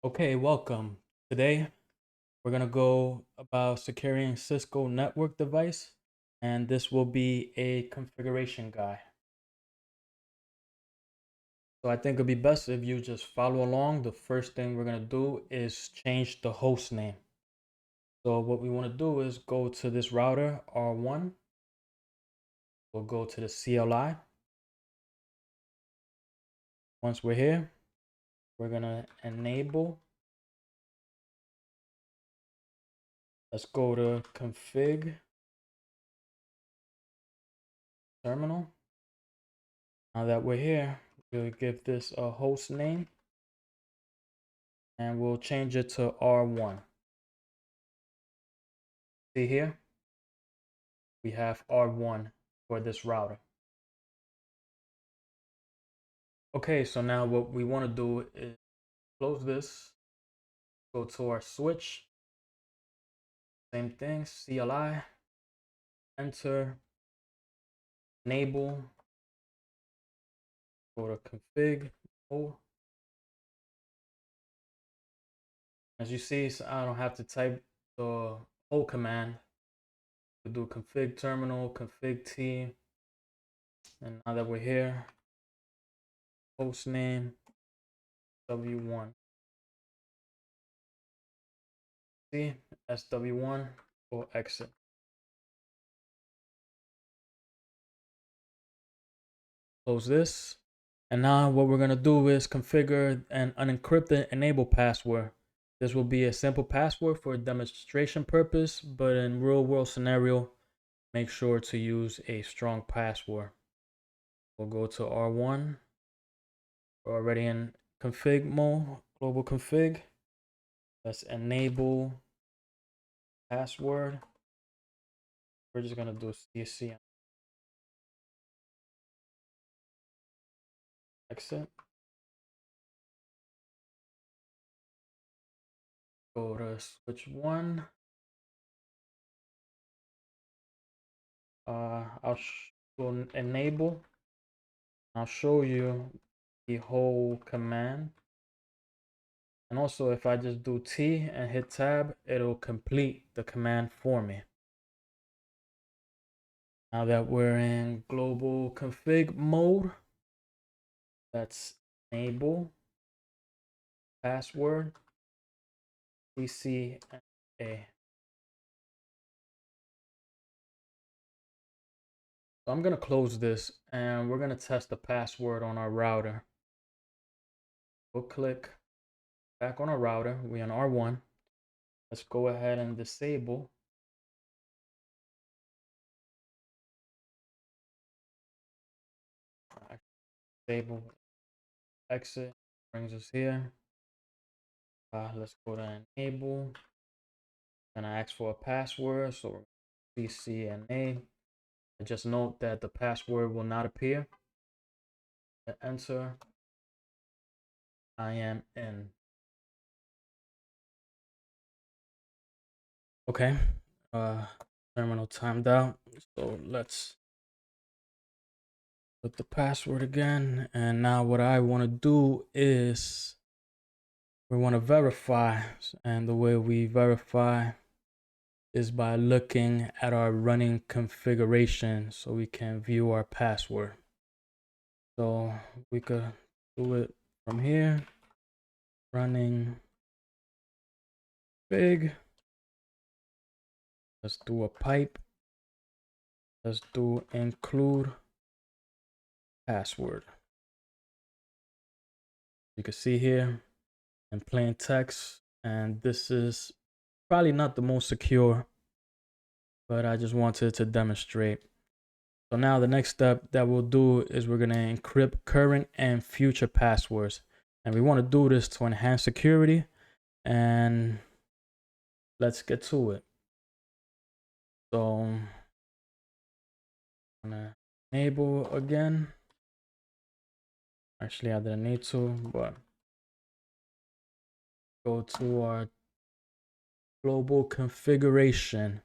Okay, welcome. Today we're gonna go about securing Cisco network device, and this will be a configuration guide. So I think it'd be best if you just follow along. The first thing we're gonna do is change the host name. So what we want to do is go to this router R1. We'll go to the CLI. Once we're here, we're gonna enable. Let's go to config terminal. Now that we're here, we'll give this a host name and we'll change it to R1. See here, we have R1 for this router. Okay, so now what we want to do is close this, go to our switch, same thing, CLI, enter, enable, go to config mode. As you see, so I don't have to type the whole command. We do config terminal, config T, and now that we're here, host name W1. See, SW1 or exit. Close this. And now what we're gonna do is configure an unencrypted enable password. This will be a simple password for demonstration purpose, but in real world scenario, make sure to use a strong password. We'll go to R1. We're already in config mode, global config. Let's enable password. We're just gonna do CC exit. Go to switch one. We'll enable. I'll show you the whole command. And also if I just do T and hit tab, it'll complete the command for me. Now that we're in global config mode, let's enable password CCNA. So I'm gonna close this and we're gonna test the password on our router. We'll click back on our router. We're on R1. Let's go ahead and disable. Disable exit brings us here. Let's go to enable. Gonna ask for a password, so CCNA. Just note that the password will not appear. Enter. I am in. Okay. Terminal timed out. So let's put the password again. And now what I want to do is we want to verify. And the way we verify is by looking at our running configuration so we can view our password. So we could do it from here. Running big. Let's do a pipe. Let's do include password. You can see here in plain text, and this is probably not the most secure, but I just wanted to demonstrate. So now the next step that we'll do is we're gonna encrypt current and future passwords. And we wanna do this to enhance security, and let's get to it. So I'm gonna enable again. Actually, I didn't need to, but go to our global configuration.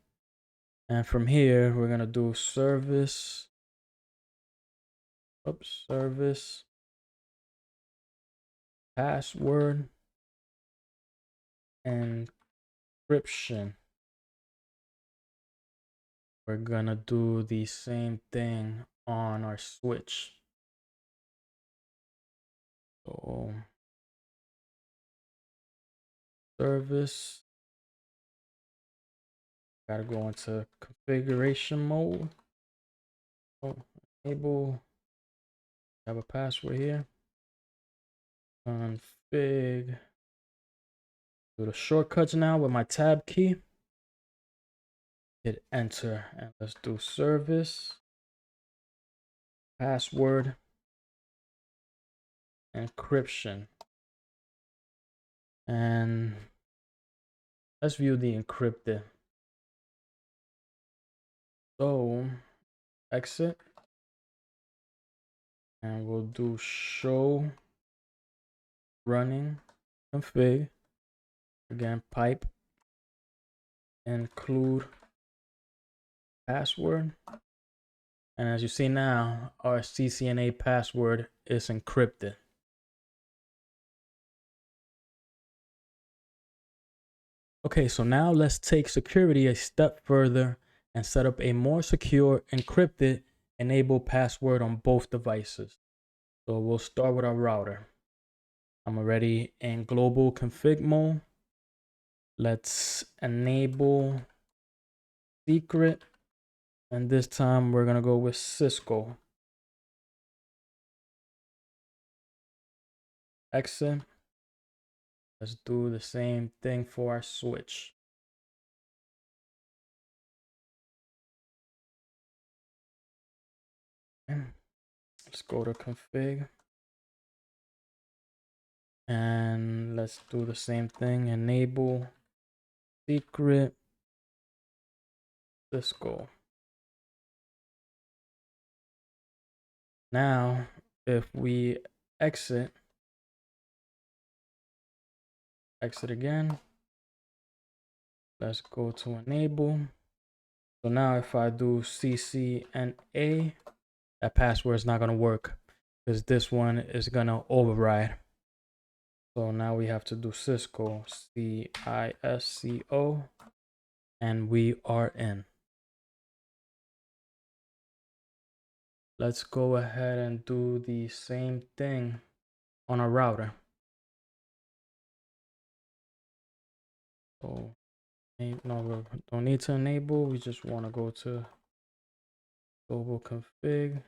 And from here, we're gonna do service. Service password. encryption. We're gonna do the same thing on our switch. So service, gotta go into configuration mode. Oh, enable, have a password here. Config. Do the shortcuts now with my tab key. Hit enter and let's do service, password, encryption. And let's view the encrypted. So exit and we'll do show running config. Again, pipe, include password. And as you see now, our CCNA password is encrypted. Okay, so now let's take security a step further and set up a more secure encrypted enable password on both devices. So we'll start with our router. I'm already in global config mode. Let's enable secret. And this time we're gonna go with Cisco. Exit. Let's do the same thing for our switch. Let's go to config. And let's do the same thing. Enable secret Cisco. Now, if we exit again, let's go to enable. So now if I do CCNA, that password is not going to work because this one is going to override. So now we have to do Cisco, CISCO, and we are in. Let's go ahead and do the same thing on our router. So no, we don't need to enable. We just want to go to global config.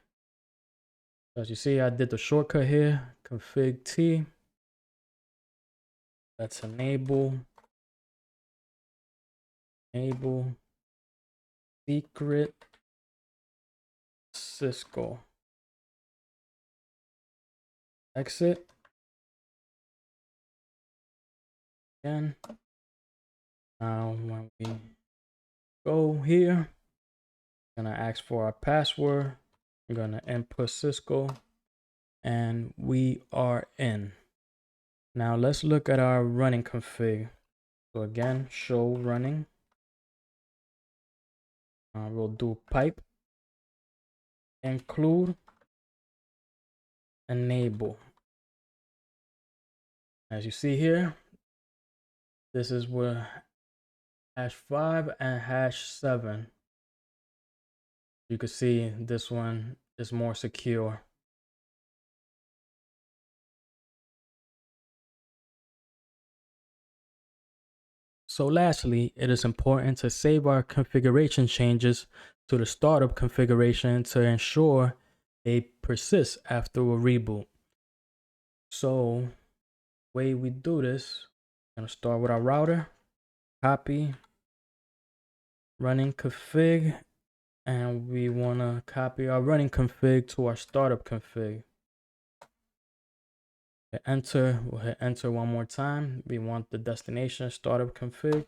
As you see, I did the shortcut here, config T. Let's enable secret Cisco. Exit. Again. Now when we go here, I'm gonna ask for our password. I'm gonna input Cisco and we are in. Now let's look at our running config. So again, show running. We'll do pipe, include, enable. As you see here, this is where #5 and #7. You can see this one is more secure. So lastly, it is important to save our configuration changes to the startup configuration to ensure they persist after a reboot. So the way we do this, I'm gonna start with our router, copy, running config, and we wanna copy our running config to our startup config. Hit enter, we'll hit enter one more time. We want the destination startup config,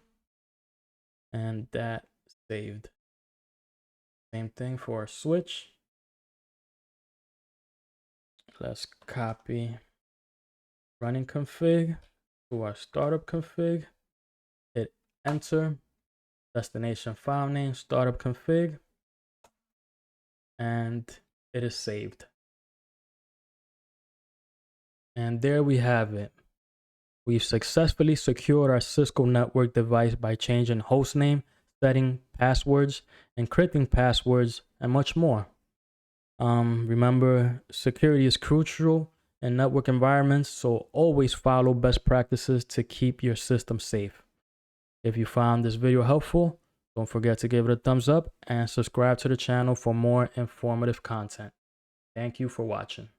and that saved. Same thing for our switch. Let's copy running config to our startup config. Hit enter, destination file name, startup config, and it is saved. And there we have it. We've successfully secured our Cisco network device by changing hostname, setting passwords, encrypting passwords, and much more. Remember, security is crucial in network environments, so always follow best practices to keep your system safe. If you found this video helpful, don't forget to give it a thumbs up and subscribe to the channel for more informative content. Thank you for watching.